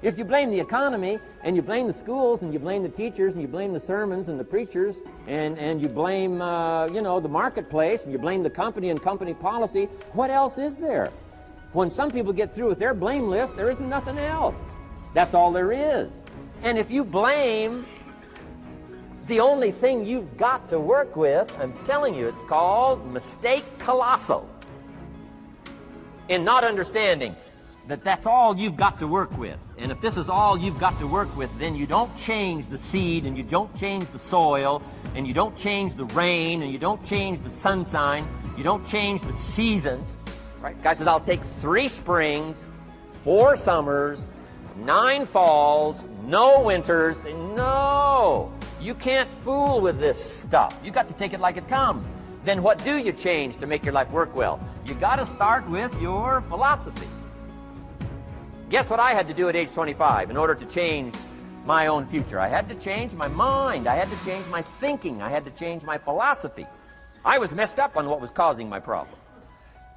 If you blame the economy, and you blame the schools, and you blame the teachers, and you blame the sermons and the preachers, and you blame, you know, the marketplace, and you blame the company and company policy, what else is there? When some people get through with their blame list, there isn't nothing else. That's all there is. And if you blame the only thing you've got to work with, I'm telling you, it's called mistake colossal. In not understanding that that's all you've got to work with. And if this is all you've got to work with, then you don't change the seed, and you don't change the soil, and you don't change the rain, and you don't change the sunshine, you don't change the seasons. Right? Guy says, I'll take 3 springs, 4 summers, 9 falls, no winters. No, you can't fool with this stuff. You got to take it like it comes. Then what do you change to make your life work well? You got to start with your philosophy. Guess what I had to do at age 25 in order to change my own future? I had to change my mind. I had to change my thinking. I had to change my philosophy. I was messed up on what was causing my problem.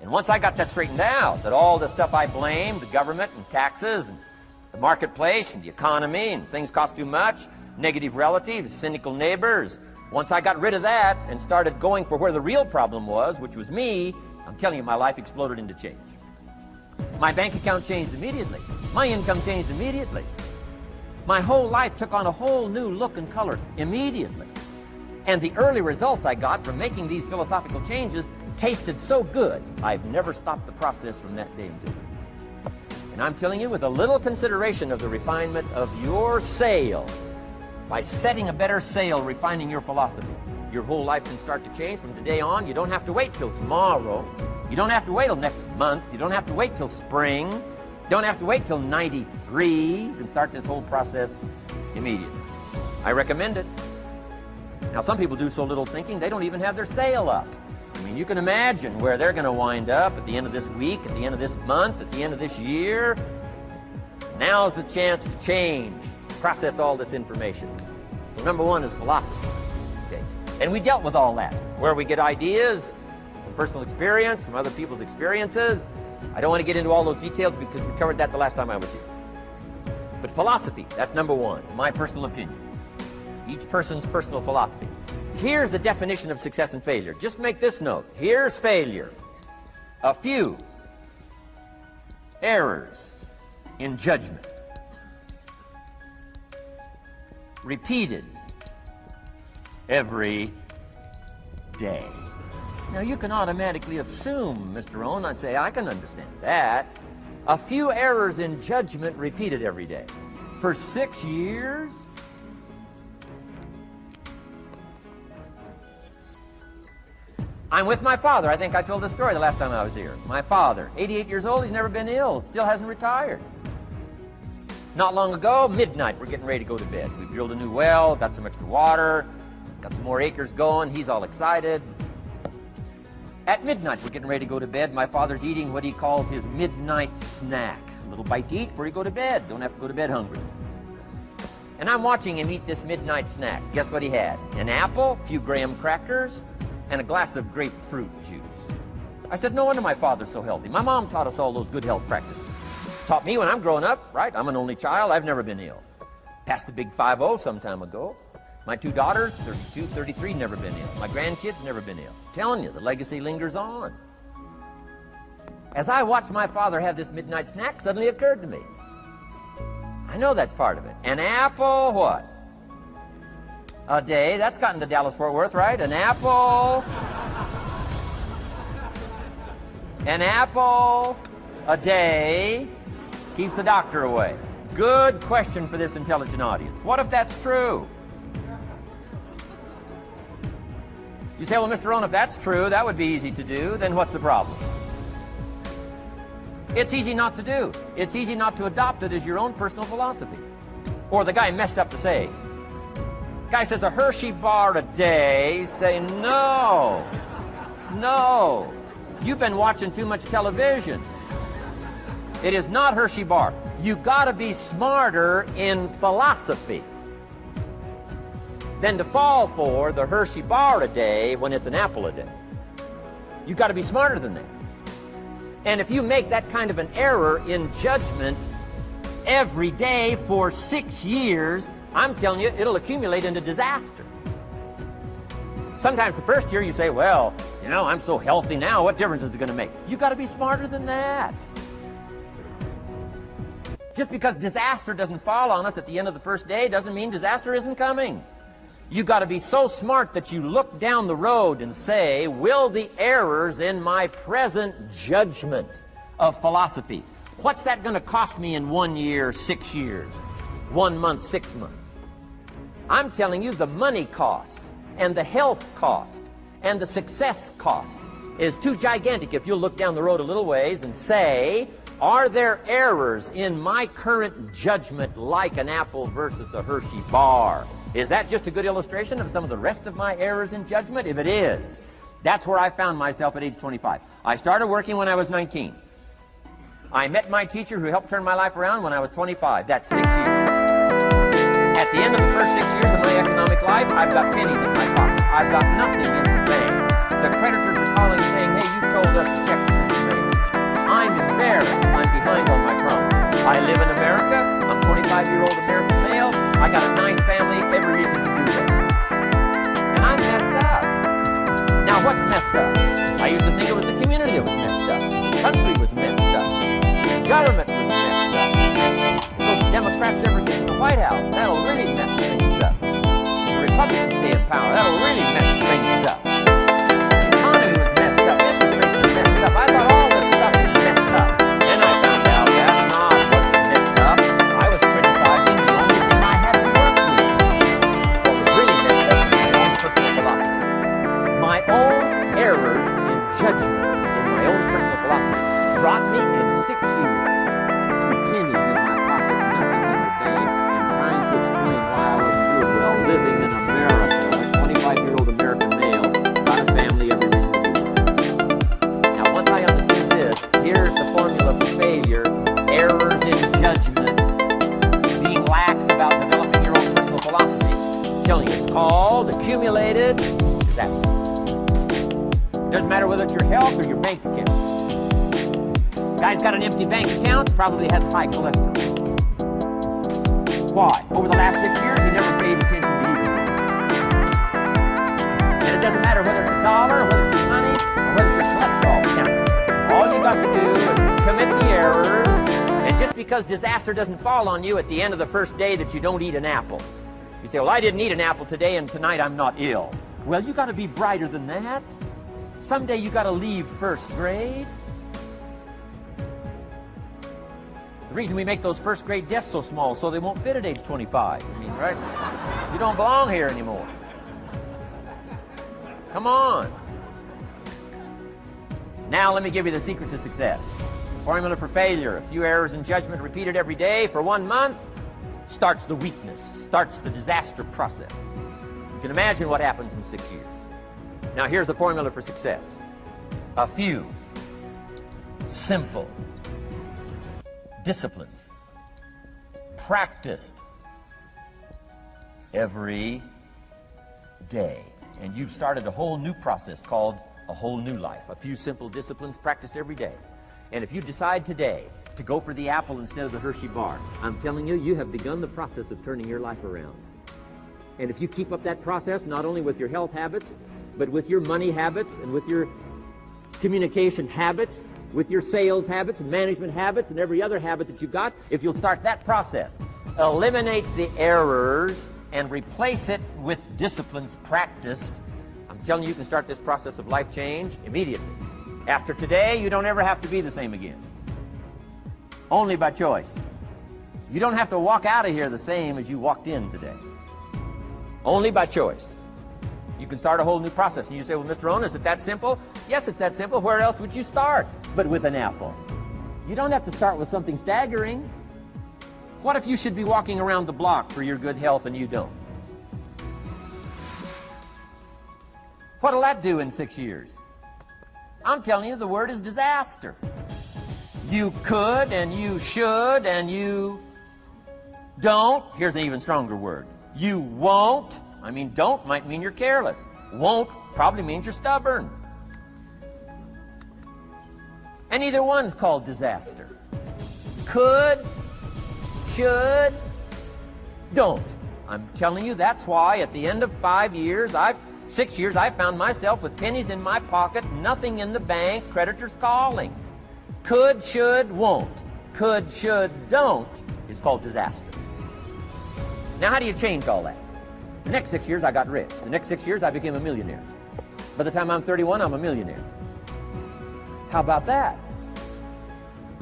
And once I got that straightened out, that all the stuff I blamed, the government and taxes and the marketplace and the economy and things cost too much, negative relatives, cynical neighbors, once I got rid of that and started going for where the real problem was, which was me, I'm telling you, my life exploded into change. My bank account changed immediately. My income changed immediately. My whole life took on a whole new look and color immediately. And the early results I got from making these philosophical changes tasted so good, I've never stopped the process from that day until now. And I'm telling you, with a little consideration of the refinement of your sail, by setting a better sail, refining your philosophy, your whole life can start to change from today on. You don't have to wait till tomorrow. You don't have to wait till next month. You don't have to wait till spring. You don't have to wait till 93. You can start this whole process immediately. I recommend it. Now, some people do so little thinking, they don't even have their sail up. I mean, you can imagine where they're going to wind up at the end of this week, at the end of this month, at the end of this year. Now's the chance to change, process all this information. So number 1 is philosophy. Okay. And we dealt with all that, where we get ideas from personal experience, from other people's experiences. I don't want to get into all those details because we covered that the last time I was here. But philosophy, that's number 1, my personal opinion. Each person's personal philosophy. Here's the definition of success and failure. Just make this note. Here's failure. A few errors in judgment, repeated every day. Now, you can automatically assume, Mr. Rohn, I say, I can understand that. A few errors in judgment repeated every day. For 6 years? I'm with my father. I think I told this story the last time I was here. My father, 88 years old, he's never been ill, still hasn't retired. Not long ago, midnight, we're getting ready to go to bed. We've drilled a new well, got some extra water, got some more acres going. He's all excited. At midnight, we're getting ready to go to bed. My father's eating what he calls his midnight snack. A little bite to eat before you go to bed. Don't have to go to bed hungry. And I'm watching him eat this midnight snack. Guess what he had? An apple, a few graham crackers, and a glass of grapefruit juice. I said, no wonder my father's so healthy. My mom taught us all those good health practices. Taught me when I'm growing up, right? I'm an only child. I've never been ill. Passed the big 5-0 some time ago. My 2 daughters, 32, 33, never been ill. My grandkids, never been ill. I'm telling you, the legacy lingers on. As I watched my father have this midnight snack, suddenly it occurred to me. I know that's part of it. An apple, what? A day. That's gotten to Dallas-Fort Worth, right? An apple. An apple a day keeps the doctor away. Good question for this intelligent audience. What if that's true? You say, well, Mr. Rohn, if that's true, that would be easy to do. Then what's the problem? It's easy not to do. It's easy not to adopt it as your own personal philosophy. Or the guy messed up to say. Guy says a Hershey bar a day. Say, no. No. You've been watching too much television. It is not Hershey bar. You got to be smarter in philosophy than to fall for the Hershey bar a day when it's an apple a day. You've got to be smarter than that. And if you make that kind of an error in judgment every day for 6 years, I'm telling you, it'll accumulate into disaster. Sometimes the first year you say, well, you know, I'm so healthy now, what difference is it going to make? You've got to be smarter than that. Just because disaster doesn't fall on us at the end of the first day doesn't mean disaster isn't coming. You've got to be so smart that you look down the road and say, will the errors in my present judgment of philosophy, what's that going to cost me in 1 year, 6 years, 1 month, 6 months? I'm telling you, the money cost and the health cost and the success cost is too gigantic if you'll look down the road a little ways and say, are there errors in my current judgment like an apple versus a Hershey bar? Is that just a good illustration of some of the rest of my errors in judgment? If it is, that's where I found myself at age 25. I started working when I was 19. I met my teacher who helped turn my life around when I was 25. That's 6 years. At the end of the first 6 years of my economic life, I've got pennies in my pocket. I've got nothing in the bank. The creditors are calling saying, hey, you told us to check this information. I'm embarrassed. I'm behind on my promises. I live in America. I'm a 25-year-old American male. I got a nice family, every reason to do that. And I'm messed up. Now, what's messed up? I used to think it was the community that was messed up. The country was messed up. The government was messed up. If those Democrats ever get in the White House, that'll really mess things up. The Republicans stay in power, that'll really mess things up. The economy was messed up. Interest rates were messed up. I thought all this stuff was messed up. Then I found out that's not what's messed up. I was criticizing the only thing I had to work with. What was really messed up was my own personal philosophy. My own errors in judgment in my own personal philosophy brought me in 6 years to pennies in my pocket, nothing in the bank, and trying to explain why I wasn't doing well living in America, a 25-year-old American male, got a family, every reason to do well. Now, once I understood this, here's the formula for failure: errors in judgment, being lax about developing your own personal philosophy. I'm telling you, it's called accumulated disaster. Doesn't matter whether it's your health or your bank account. Guy's got an empty bank account, probably has high cholesterol. Why? Over the last 6 years, he never paid attention to either. And it doesn't matter whether it's a dollar, whether it's your money, or whether it's your cholesterol count. All you got to do is commit the errors, and just because disaster doesn't fall on you at the end of the first day that you don't eat an apple. You say, well, I didn't eat an apple today, and tonight I'm not ill. Well, you got to be brighter than that. Someday you got to leave first grade. The reason we make those first grade desks so small so they won't fit at age 25. I mean, right? You don't belong here anymore. Come on. Now let me give you the secret to success. Formula for failure: a few errors in judgment repeated every day for 1 month starts the weakness, starts the disaster process. You can imagine what happens in 6 years. Now here's the formula for success. A few simple disciplines practiced every day. And you've started a whole new process called a whole new life. A few simple disciplines practiced every day. And if you decide today to go for the apple instead of the Hershey bar, I'm telling you, you have begun the process of turning your life around. And if you keep up that process, not only with your health habits, but with your money habits and with your communication habits, with your sales habits and management habits and every other habit that you've got, if you'll start that process, eliminate the errors and replace it with disciplines practiced, I'm telling you, you can start this process of life change immediately. After today, you don't ever have to be the same again. Only by choice. You don't have to walk out of here the same as you walked in today. Only by choice. You can start a whole new process. And you say, well, Mr. Rohn, is it that simple? Yes, it's that simple. Where else would you start but with an apple? You don't have to start with something staggering. What if you should be walking around the block for your good health and you don't? What'll that do in 6 years? I'm telling you, the word is disaster. You could and you should and you don't. Here's an even stronger word. You won't. I mean, don't might mean you're careless. Won't probably means you're stubborn. And either one's called disaster. Could, should, don't. I'm telling you, that's why at the end of 6 years, I found myself with pennies in my pocket, nothing in the bank, creditors calling. Could, should, won't. Could, should, don't is called disaster. Now, how do you change all that? The next 6 years, I got rich. The next 6 years, I became a millionaire. By the time I'm 31, I'm a millionaire. How about that?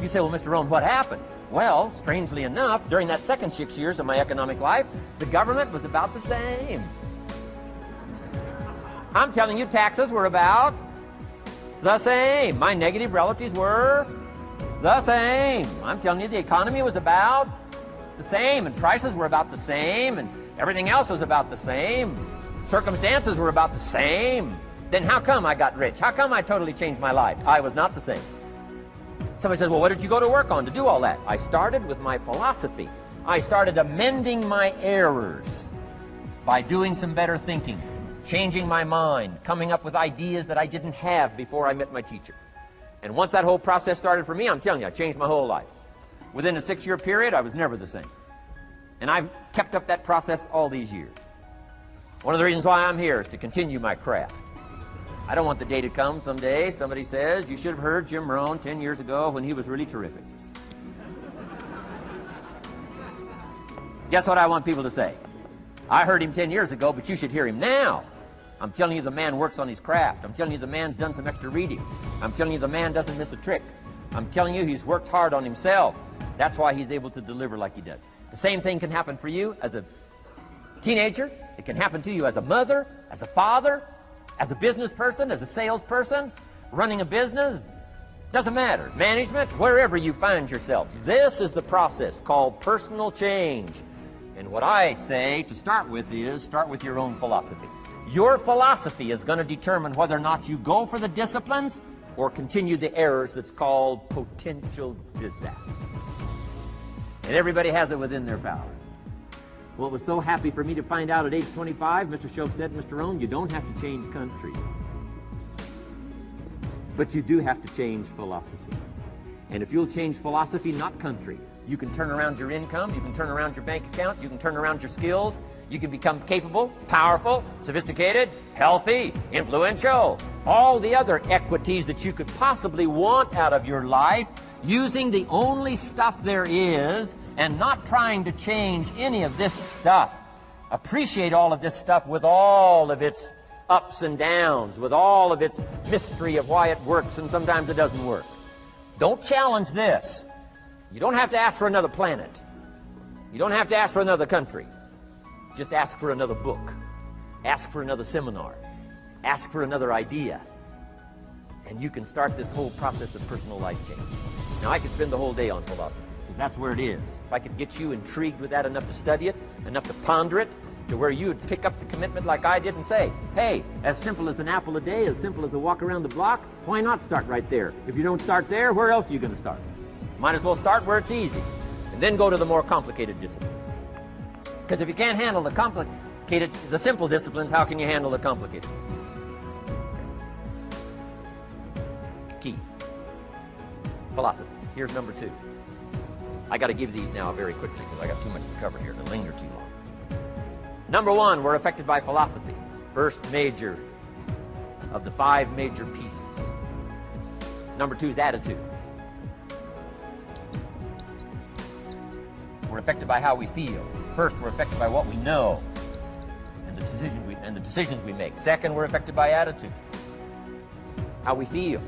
You say, well, Mr. Rohn, what happened? Well, strangely enough, during that second 6 years of my economic life, the government was about the same. I'm telling you, taxes were about the same. My negative relatives were the same. I'm telling you, the economy was about the same, and prices were about the same, and everything else was about the same. Circumstances were about the same. Then how come I got rich? How come I totally changed my life? I was not the same. Somebody says, well, what did you go to work on to do all that? I started with my philosophy. I started amending my errors by doing some better thinking, changing my mind, coming up with ideas that I didn't have before I met my teacher. And once that whole process started for me, I'm telling you, I changed my whole life. Within a 6-year period, I was never the same. And I've kept up that process all these years. One of the reasons why I'm here is to continue my craft. I don't want the day to come someday somebody says, you should have heard Jim Rohn 10 years ago when he was really terrific. Guess what I want people to say? I heard him 10 years ago, but you should hear him now. I'm telling you, the man works on his craft. I'm telling you, the man's done some extra reading. I'm telling you, the man doesn't miss a trick. I'm telling you, he's worked hard on himself. That's why he's able to deliver like he does. The same thing can happen for you as a teenager. It can happen to you as a mother, as a father, as a business person, as a salesperson, running a business. Doesn't matter. Management, wherever you find yourself. This is the process called personal change. And what I say to start with is, start with your own philosophy. Your philosophy is going to determine whether or not you go for the disciplines or continue the errors that's called potential disaster. And everybody has it within their power. Well, it was so happy for me to find out at age 25, Mr. Shoaff said, Mr. Rohn, you don't have to change countries. But you do have to change philosophy. And if you'll change philosophy, not country, you can turn around your income, you can turn around your bank account, you can turn around your skills, you can become capable, powerful, sophisticated, healthy, influential, all the other equities that you could possibly want out of your life, using the only stuff there is and not trying to change any of this stuff. Appreciate all of this stuff with all of its ups and downs, with all of its mystery of why it works and sometimes it doesn't work. Don't challenge this. You don't have to ask for another planet. You don't have to ask for another country. Just ask for another book. Ask for another seminar. Ask for another idea. And you can start this whole process of personal life change. Now, I could spend the whole day on philosophy, because that's where it is. If I could get you intrigued with that enough to study it, enough to ponder it, to where you would pick up the commitment like I did and say, hey, as simple as an apple a day, as simple as a walk around the block, why not start right there? If you don't start there, where else are you going to start? Might as well start where it's easy, and then go to the more complicated disciplines. Because if you can't handle the simple disciplines, how can you handle the complicated? Key. Philosophy. Here's number 2. I got to give these now very quickly because I got too much to cover here. It'll linger too long. Number 1, we're affected by philosophy. First major of the 5 major pieces. Number 2 is attitude. We're affected by how we feel. First, we're affected by what we know and the decisions we make. Second, we're affected by attitude, how we feel.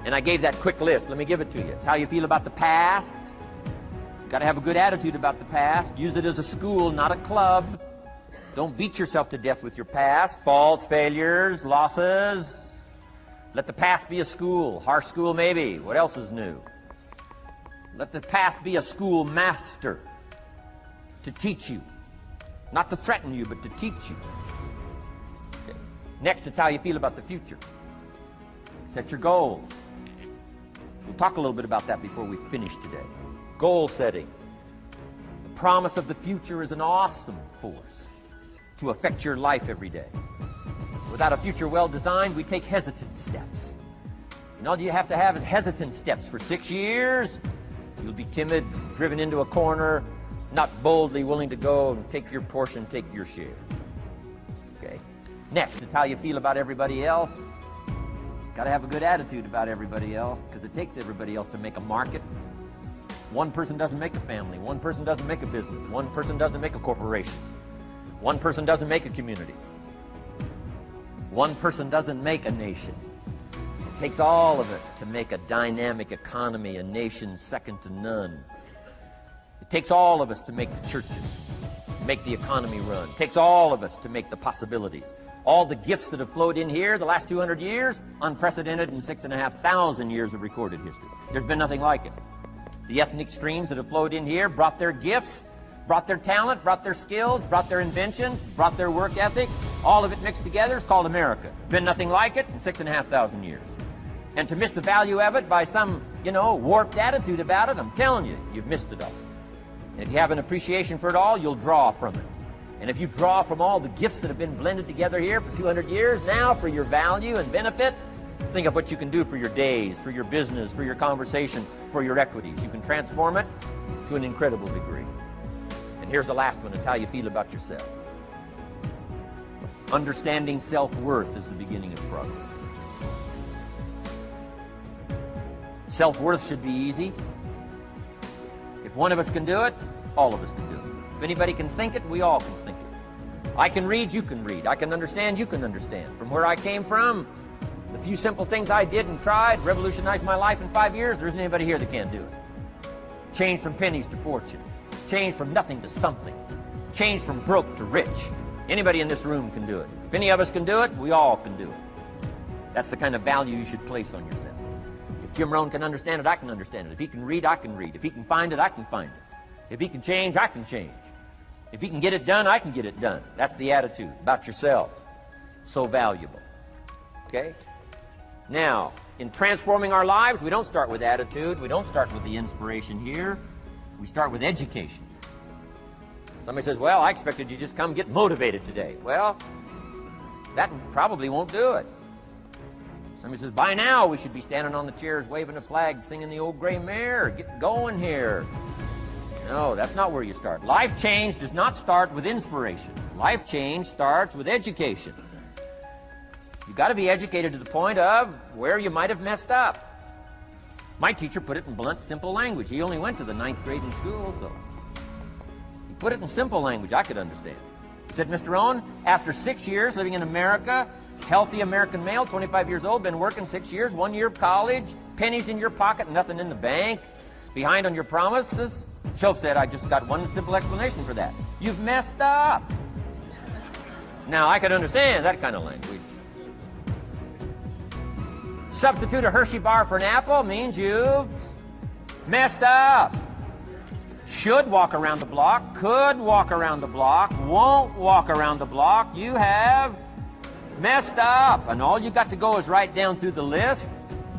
And I gave that quick list. Let me give it to you. It's how you feel about the past. You've got to have a good attitude about the past. Use it as a school, not a club. Don't beat yourself to death with your past. Faults, failures, losses. Let the past be a school. Harsh school, maybe. What else is new? Let the past be a school master to teach you. Not to threaten you, but to teach you. Okay. Next, it's how you feel about the future. Set your goals. We'll talk a little bit about that before we finish today. Goal setting. The promise of the future is an awesome force to affect your life every day. Without a future well designed, we take hesitant steps. And all you have to have is hesitant steps for 6 years, You'll be timid, driven into a corner, not boldly willing to go and take your portion, take your share. Okay. Next, it's how you feel about everybody else. Got to have a good attitude about everybody else, because it takes everybody else to make a market. One person doesn't make a family. One person doesn't make a business. One person doesn't make a corporation. One person doesn't make a community. One person doesn't make a nation. It takes all of us to make a dynamic economy, a nation second to none. It takes all of us to make the churches, make the economy run. It takes all of us to make the possibilities. All the gifts that have flowed in here the last 200 years, unprecedented in 6,500 years of recorded history. There's been nothing like it. The ethnic streams that have flowed in here brought their gifts, brought their talent, brought their skills, brought their inventions, brought their work ethic. All of it mixed together is called America. Been nothing like it in 6,500 years. And to miss the value of it by some, warped attitude about it, I'm telling you, you've missed it all. And if you have an appreciation for it all, you'll draw from it. And if you draw from all the gifts that have been blended together here for 200 years, now for your value and benefit, think of what you can do for your days, for your business, for your conversation, for your equities. You can transform it to an incredible degree. And here's the last one. It's how you feel about yourself. Understanding self-worth is the beginning of progress. Self-worth should be easy. If one of us can do it, all of us can do it. If anybody can think it, we all can think it. I can read, you can read. I can understand, you can understand. From where I came from, the few simple things I did and tried revolutionized my life in 5 years. There isn't anybody here that can't do it. Change from pennies to fortune. Change from nothing to something. Change from broke to rich. Anybody in this room can do it. If any of us can do it, we all can do it. That's the kind of value you should place on yourself. If Jim Rohn can understand it, I can understand it. If he can read, I can read. If he can find it, I can find it. If he can change, I can change. If he can get it done, I can get it done. That's the attitude about yourself. So valuable. Okay? Now, in transforming our lives, we don't start with attitude. We don't start with the inspiration here. We start with education. Somebody says, well, I expected you to just come get motivated today. Well, that probably won't do it. Somebody says, by now we should be standing on the chairs, waving a flag, singing the old gray mare. Get going here. No, that's not where you start. Life change does not start with inspiration. Life change starts with education. You've got to be educated to the point of where you might have messed up. My teacher put it in blunt, simple language. He only went to the 9th grade in school, so he put it in simple language I could understand. He said, Mr. Rohn, after 6 years living in America, healthy American male, 25 years old, been working 6 years, 1 year of college, pennies in your pocket, nothing in the bank, behind on your promises. Shoaff said, I just got one simple explanation for that. You've messed up. Now, I could understand that kind of language. Substitute a Hershey bar for an apple means you've messed up. Should walk around the block, could walk around the block, won't walk around the block. You have messed up. And all you got to go is write down through the list.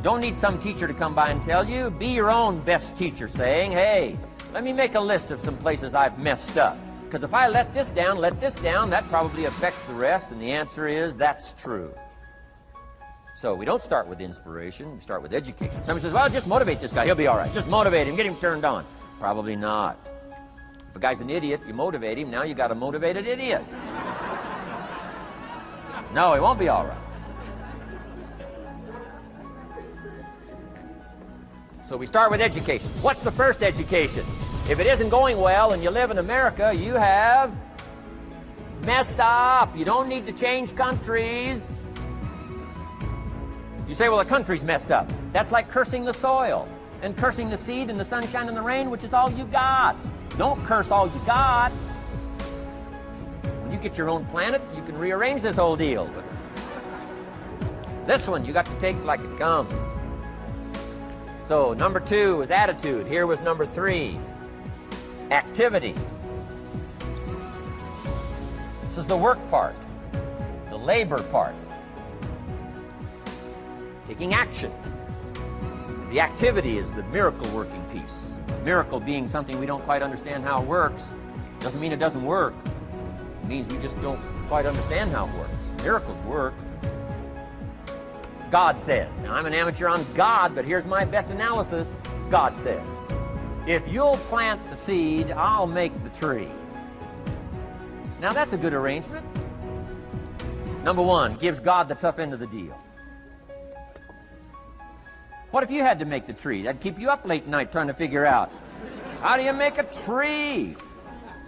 Don't need some teacher to come by and tell you. Be your own best teacher, saying, hey, let me make a list of some places I've messed up. Because if I let this down, that probably affects the rest. And the answer is, that's true. So we don't start with inspiration, we start with education. Somebody says, well, just motivate this guy, he'll be all right. Just motivate him, get him turned on. Probably not. If a guy's an idiot, you motivate him, now you got a motivated idiot. No, he won't be all right. So we start with education. What's the first education? If it isn't going well and you live in America, you have messed up. You don't need to change countries. You say, well, the country's messed up. That's like cursing the soil and cursing the seed and the sunshine and the rain, which is all you got. Don't curse all you got. When you get your own planet, you can rearrange this whole deal. But this one, you got to take like it comes. So, number 2 is attitude. Here was number 3, activity. This is the work part, the labor part. Taking action. The activity is the miracle working piece. Miracle being something we don't quite understand how it works. Doesn't mean it doesn't work. It means we just don't quite understand how it works. Miracles work. God says. Now, I'm an amateur on God, but here's my best analysis. God says. If you'll plant the seed, I'll make the tree. Now that's a good arrangement. Number one, gives God the tough end of the deal. What if you had to make the tree? That'd keep you up late at night trying to figure out, how do you make a tree?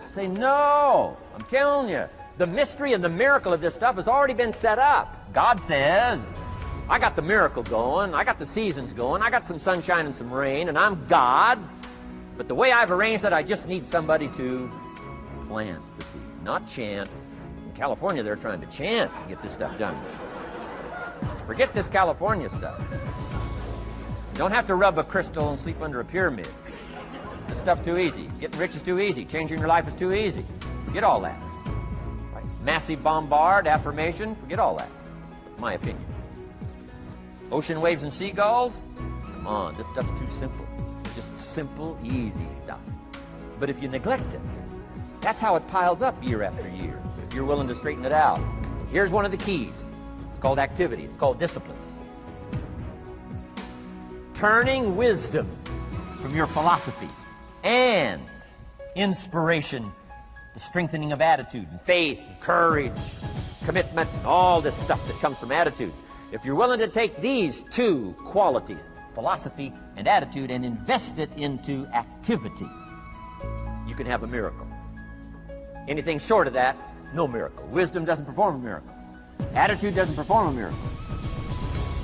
Say, no, I'm telling you, the mystery and the miracle of this stuff has already been set up. God says, I got the miracle going, I got the seasons going, I got some sunshine and some rain, and I'm God. But the way I've arranged it, I just need somebody to plant the seed, not chant. In California, they're trying to chant to get this stuff done. Forget this California stuff. You don't have to rub a crystal and sleep under a pyramid. This stuff's too easy. Getting rich is too easy. Changing your life is too easy. Forget all that. Right? Massive bombard, affirmation, forget all that. My opinion. Ocean waves and seagulls? Come on, this stuff's too simple. Just simple, easy stuff. But if you neglect it, that's how it piles up year after year, if you're willing to straighten it out. And here's one of the keys. It's called activity. It's called disciplines. Turning wisdom from your philosophy and inspiration, the strengthening of attitude and faith and courage, commitment, and all this stuff that comes from attitude. If you're willing to take these two qualities, philosophy and attitude, and invest it into activity, you can have a miracle. Anything short of that, no miracle. Wisdom doesn't perform a miracle. Attitude doesn't perform a miracle.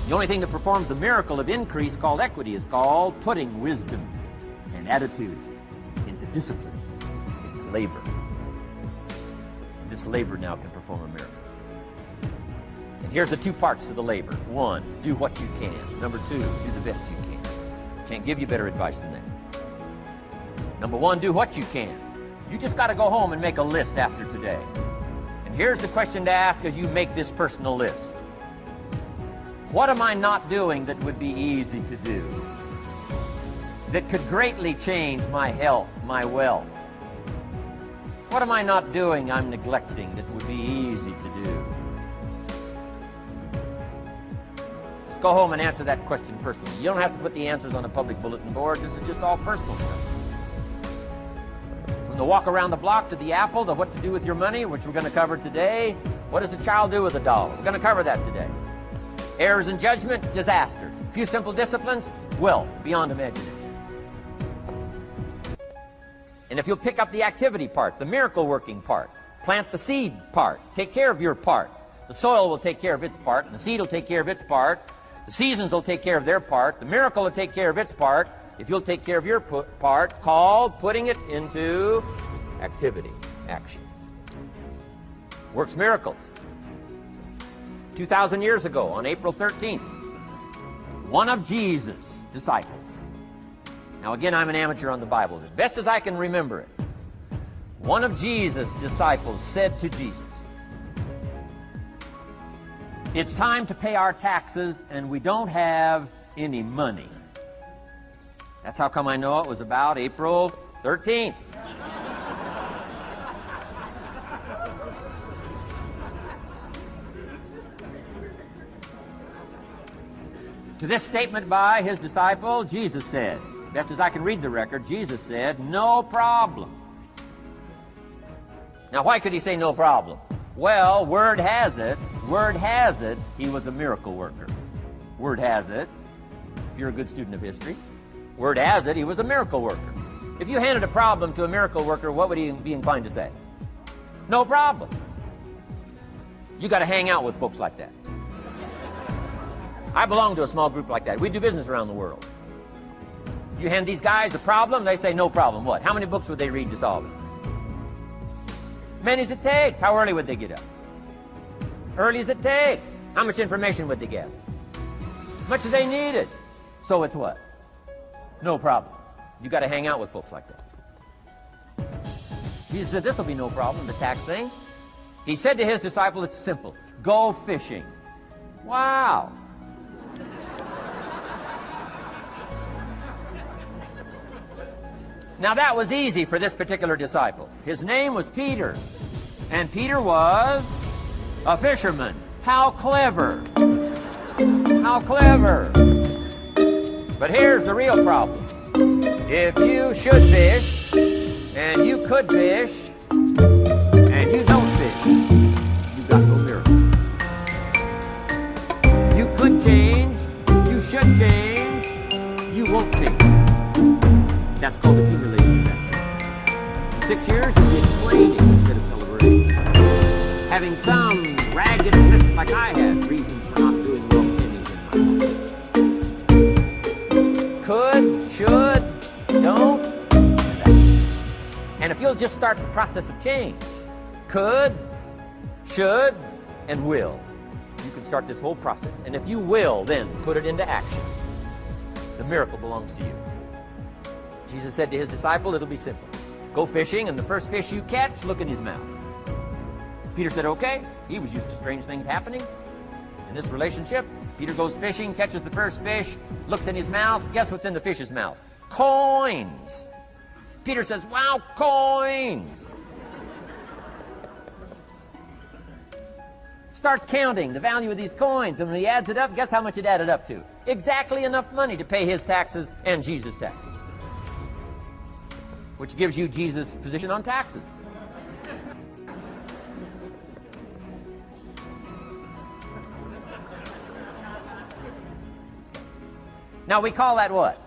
The only thing that performs a miracle of increase called equity is called putting wisdom and attitude into discipline, into labor. And this labor now can perform a miracle. And here's the two parts to the labor. One, do what you can. Number two, do the best you can. Can't give you better advice than that. Number one, do what you can. You just got to go home and make a list after today. And here's the question to ask as you make this personal list. What am I not doing that would be easy to do? That could greatly change my health, my wealth? What am I not doing I'm neglecting that would be easy to do? Just go home and answer that question personally. You don't have to put the answers on a public bulletin board. This is just all personal stuff. From the walk around the block to the apple to what to do with your money, which we're going to cover today. What does a child do with a dollar? We're going to cover that today. Errors in judgment, disaster. A few simple disciplines, wealth beyond imagination. And if you'll pick up the activity part, the miracle working part, plant the seed part, take care of your part, the soil will take care of its part, and the seed will take care of its part, the seasons will take care of their part, the miracle will take care of its part, if you'll take care of your part, called putting it into activity, action. Works miracles. 2,000 years ago, on April 13th, one of Jesus' disciples. Now again, I'm an amateur on the Bible. As best as I can remember it, one of Jesus' disciples said to Jesus, "It's time to pay our taxes and we don't have any money." That's how come I know it was about April 13th. To this statement by his disciple, Jesus said, best as I can read the record, Jesus said, "No problem." Now, why could he say no problem? Well, word has it, he was a miracle worker. Word has it, if you're a good student of history, word has it, he was a miracle worker. If you handed a problem to a miracle worker, what would he be inclined to say? No problem. You got to hang out with folks like that. I belong to a small group like that. We do business around the world. You hand these guys a problem, they say, no problem. What? How many books would they read to solve it? Many as it takes. How early would they get up? Early as it takes. How much information would they get? Much as they needed. So it's what? No problem. You got to hang out with folks like that. Jesus said, this will be no problem, the tax thing. He said to his disciple, it's simple. Go fishing. Wow. Now that was easy for this particular disciple. His name was Peter, and Peter was a fisherman. How clever! How clever! But here's the real problem. If you should fish, and you could fish, and you don't fish, you got no miracle. You could change, you should change, you won't change. That's called accumulating effect. In 6 years, you'll be explaining instead of celebrating. Having some ragged list like I had, reasons for not doing well in my life. Could, should, don't. And if you'll just start the process of change, could, should, and will, you can start this whole process. And if you will, then put it into action, the miracle belongs to you. Jesus said to his disciple, it'll be simple. Go fishing, and the first fish you catch, look in his mouth. Peter said, okay. He was used to strange things happening in this relationship. Peter goes fishing, catches the first fish, looks in his mouth. Guess what's in the fish's mouth? Coins. Peter says, wow, coins. Starts counting the value of these coins, and when he adds it up, guess how much it added up to? Exactly enough money to pay his taxes and Jesus' taxes. Which gives you Jesus' position on taxes. Now we call that what?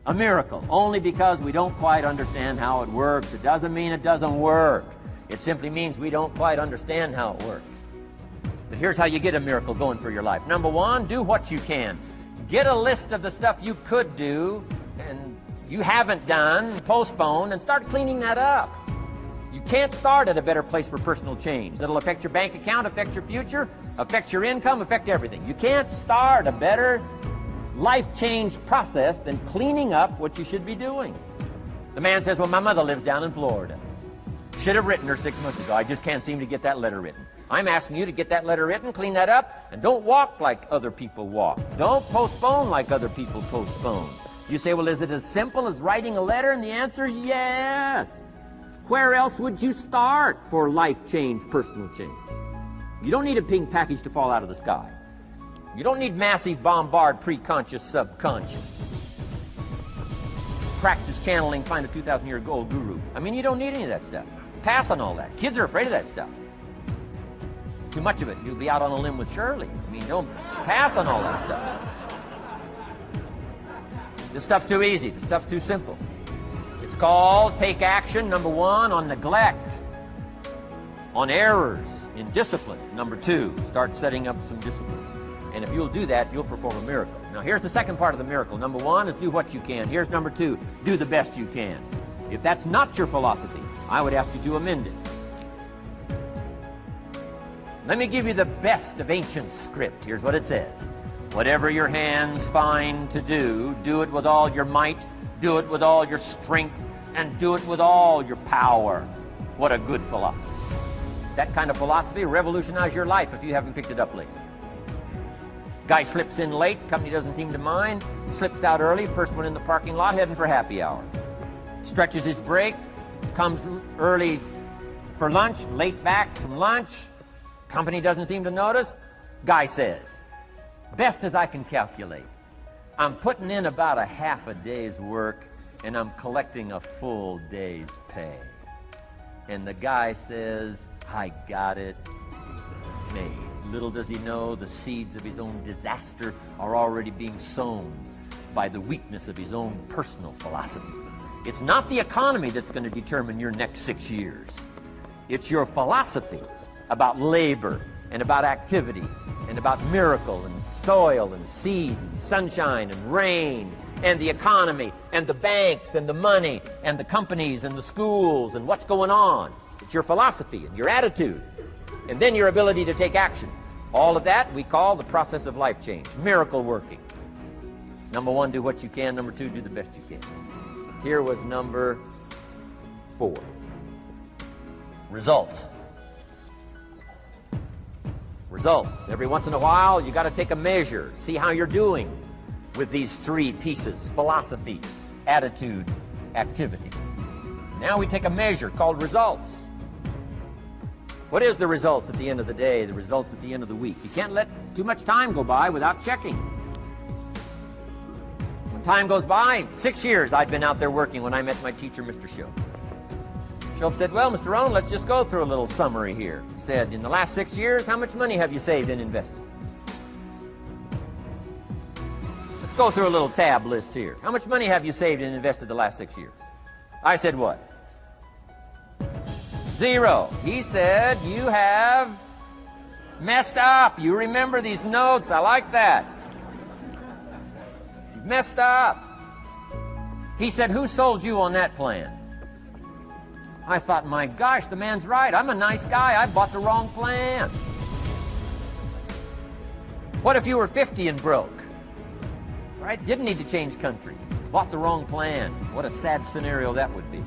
A miracle, only because we don't quite understand how it works. It doesn't mean it doesn't work. It simply means we don't quite understand how it works. But here's how you get a miracle going for your life. Number one, do what you can. Get a list of the stuff you could do and you haven't done, postpone, and start cleaning that up. You can't start at a better place for personal change. That'll affect your bank account, affect your future, affect your income, affect everything. You can't start a better life change process than cleaning up what you should be doing. The man says, well, my mother lives down in Florida. Should have written her 6 months ago. I just can't seem to get that letter written. I'm asking you to get that letter written, clean that up, and don't walk like other people walk. Don't postpone like other people postpone. You say, well, is it as simple as writing a letter? And the answer is yes. Where else would you start for life change, personal change? You don't need a pink package to fall out of the sky. You don't need massive bombard, pre-conscious, subconscious. Practice channeling, find a 2,000-year-old guru. I mean, you don't need any of that stuff. Pass on all that. Kids are afraid of that stuff. Too much of it. You'll be out on a limb with Shirley. I mean, don't pass on all that stuff. This stuff's too easy. This stuff's too simple. It's called take action, number one, on neglect, on errors, in discipline. Number two, start setting up some disciplines. And if you'll do that, you'll perform a miracle. Now, here's the second part of the miracle. Number one is do what you can. Here's number two, do the best you can. If that's not your philosophy, I would ask you to amend it. Let me give you the best of ancient script. Here's what it says. Whatever your hands find to do, do it with all your might, do it with all your strength, and do it with all your power. What a good philosophy. That kind of philosophy will revolutionize your life if you haven't picked it up lately. Guy slips in late, company doesn't seem to mind, slips out early, first one in the parking lot, heading for happy hour. Stretches his break, comes early for lunch, late back from lunch, company doesn't seem to notice. Guy says, best as I can calculate, I'm putting in about a half a day's work and I'm collecting a full day's pay. And the guy says, I got it made. Little does he know the seeds of his own disaster are already being sown by the weakness of his own personal philosophy. It's not the economy that's going to determine your next 6 years. It's your philosophy about labor and about activity and about miracle and soil and seed and sunshine and rain and the economy and the banks and the money and the companies and the schools and what's going on. It's your philosophy and your attitude and then your ability to take action. All of that we call the process of life change, miracle working. Number one, do what you can. Number two, do the best you can. Here was number 4. Results. Results. Every once in a while, you got to take a measure, see how you're doing with these 3 pieces: philosophy, attitude, activity. Now we take a measure called results. What is the results at the end of the day, the results at the end of the week? You can't let too much time go by without checking. When Time goes by, 6 years I'd been out there working when I met my teacher, Mr. Shope. Shope said, well, Mr. Rohn, let's just go through a little summary here. He said, in the last 6 years, how much money have you saved and invested? Let's go through a little tab list here. How much money have you saved and invested the last 6 years? I said, what? 0. He said, you have messed up. You remember these notes. I like that. You've messed up. He said, who sold you on that plan? I thought, my gosh, the man's right. I'm a nice guy. I bought the wrong plan. What if you were 50 and broke? Right? Didn't need to change countries. Bought the wrong plan. What a sad scenario that would be.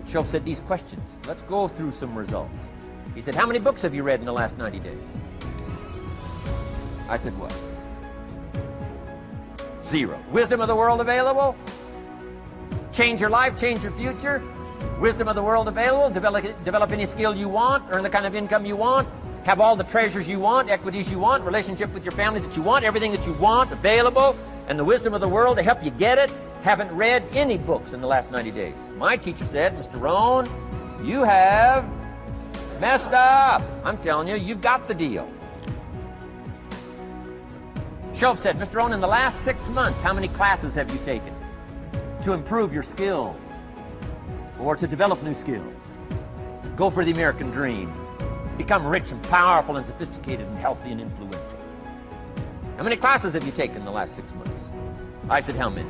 Shope said these questions. Let's go through some results. He said, how many books have you read in the last 90 days? I said, what? 0. Wisdom of the world available? Change your life, change your future? Wisdom of the world available? Develop any skill you want? Earn the kind of income you want? Have all the treasures you want, equities you want, relationship with your family that you want, everything that you want available, and the wisdom of the world to help you get it? Haven't read any books in the last 90 days. My teacher said, Mr. Rohn, you have messed up. I'm telling you, you've got the deal. Shope said, Mr. Rohn, in the last 6 months, how many classes have you taken to improve your skills or to develop new skills? Go for the American dream. Become rich and powerful and sophisticated and healthy and influential. How many classes have you taken in the last 6 months? I said, how many?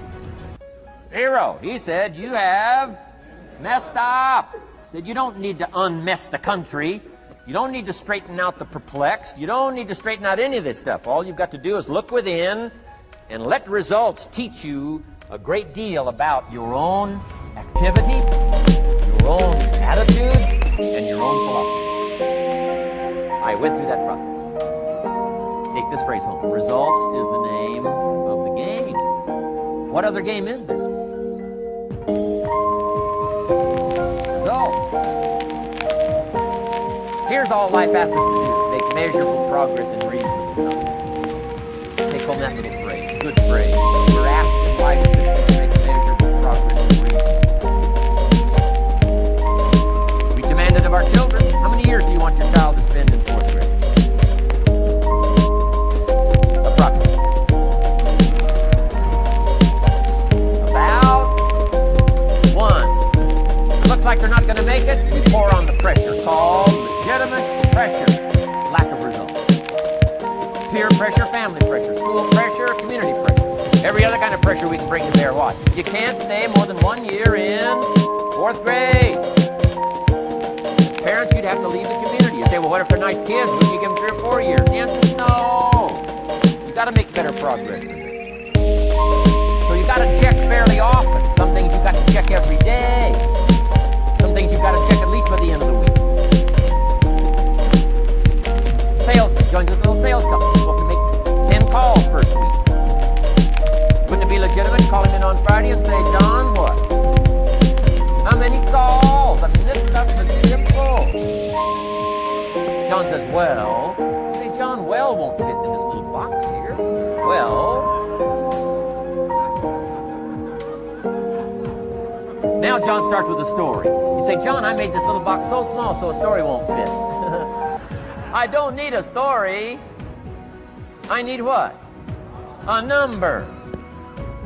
0. He said, you have messed up. He said, you don't need to unmess the country. You don't need to straighten out the perplexed. You don't need to straighten out any of this stuff. All you've got to do is look within and let results teach you a great deal about your own activity, your own attitude, and your own philosophy. I went through that process. Take this phrase home. Results is the name of the game. What other game is there? Results. Here's all life asks us to do. Make measurable progress in reasonable time. Take home that little phrase. Good phrase. We're asked in life to make measurable progress in reasonable. We demanded of our children, how many years do you want your child to spend in 4th grade? Like they're not going to make it, we pour on the pressure called legitimate pressure, lack of results. Peer pressure, family pressure, school pressure, community pressure. Every other kind of pressure we can bring to bear. What? You can't stay more than 1 year in 4th grade. Parents, you'd have to leave the community. You say, well, what if they're nice kids? Wouldn't you give them 3 or 4 years? The answer is no. You've got to make better progress than that. So you've got to check fairly often. Some things you've got to check every day. Some things you've got to check at least by the end of the week. Sales, joins a little sales company. You're supposed to make 10 calls first week. Wouldn't it be legitimate to call him in on Friday and say, John, what? How many calls? I mean, this stuff is simple. John says, well, say, John, well won't fit in this little box here. Well, now John starts with a story. You say, John, I made this little box so small so a story won't fit. I don't need a story. I need what? A number.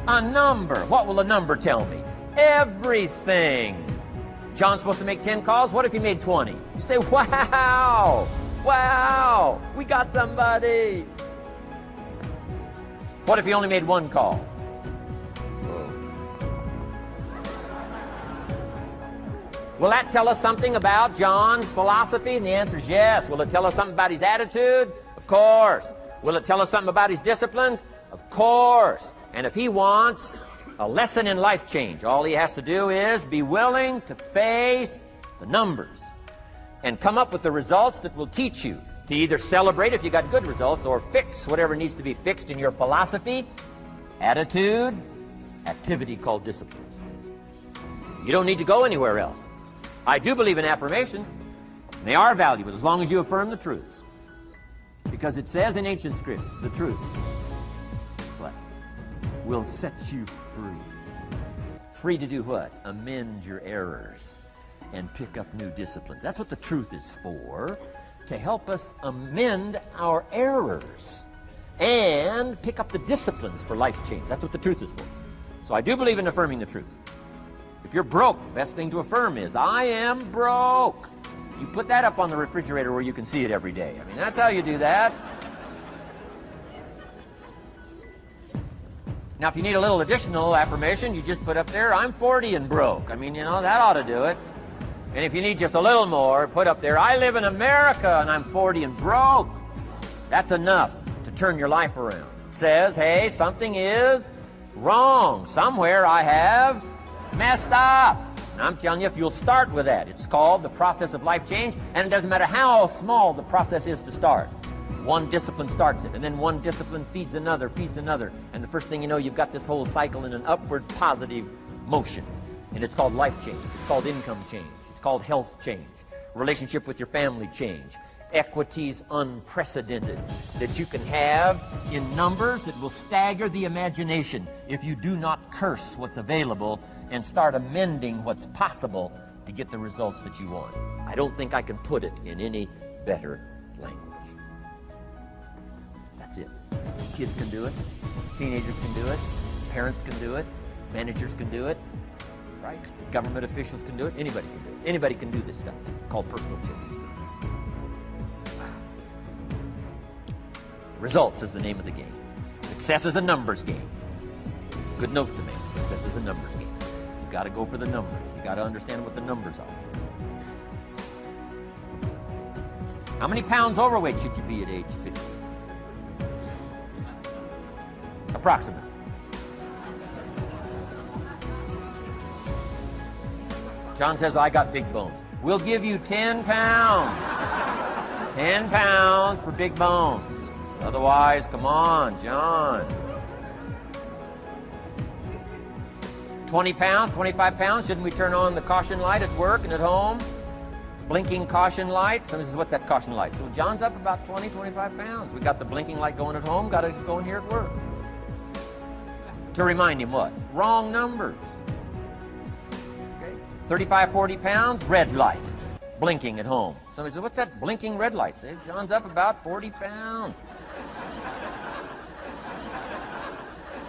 A number. What will a number tell me? Everything. John's supposed to make 10 calls. What if he made 20? You say, wow. Wow. We got somebody. What if he only made 1 call? Will that tell us something about John's philosophy? And the answer is yes. Will it tell us something about his attitude? Of course. Will it tell us something about his disciplines? Of course. And if he wants a lesson in life change, all he has to do is be willing to face the numbers and come up with the results that will teach you to either celebrate if you got good results or fix whatever needs to be fixed in your philosophy, attitude, activity called disciplines. You don't need to go anywhere else. I do believe in affirmations. They are valuable as long as you affirm the truth. Because it says in ancient scripts, the truth. What? will set you free. Free to do what? Amend your errors and pick up new disciplines. That's what the truth is for, to help us amend our errors and pick up the disciplines for life change. That's what the truth is for. So I do believe in affirming the truth. If you're broke, the best thing to affirm is, I am broke. You put that up on the refrigerator where you can see it every day. I mean, that's how you do that. Now, if you need a little additional affirmation, you just put up there, I'm 40 and broke. I mean, you know, that ought to do it. And if you need just a little more, put up there, I live in America and I'm 40 and broke. That's enough to turn your life around. It says, hey, something is wrong. Somewhere I have messed up. And I'm telling you, if you'll start with that, it's called the process of life change, and it doesn't matter how small the process is to start. One discipline starts it, and then one discipline feeds another, and the first thing you know, you've got this whole cycle in an upward positive motion. And it's called life change. It's called income change. It's called health change. Relationship with your family change. Equities unprecedented that you can have in numbers that will stagger the imagination if you do not curse what's available and start amending what's possible to get the results that you want. I don't think I can put it in any better language. That's it. Kids can do it. Teenagers can do it. Parents can do it. Managers can do it. Right? Government officials can do it. Anybody can do it. Anybody can do this stuff called personal change. Results is the name of the game. Success is a numbers game. Good note to make. Success is a numbers game. You got to go for the numbers. You got to understand what the numbers are. How many pounds overweight should you be at age 50? Approximately. John says, I got big bones. We'll give you 10 pounds. 10 pounds for big bones. Otherwise, come on, John. 20 pounds, 25 pounds, shouldn't we turn on the caution light at work and at home? Blinking caution light. Somebody says, what's that caution light? So John's up about 20, 25 pounds. We got the blinking light going at home, got it going here at work. To remind him what? Wrong numbers. Okay. 35, 40 pounds, red light. Blinking at home. Somebody says, what's that blinking red light? Say, John's up about 40 pounds.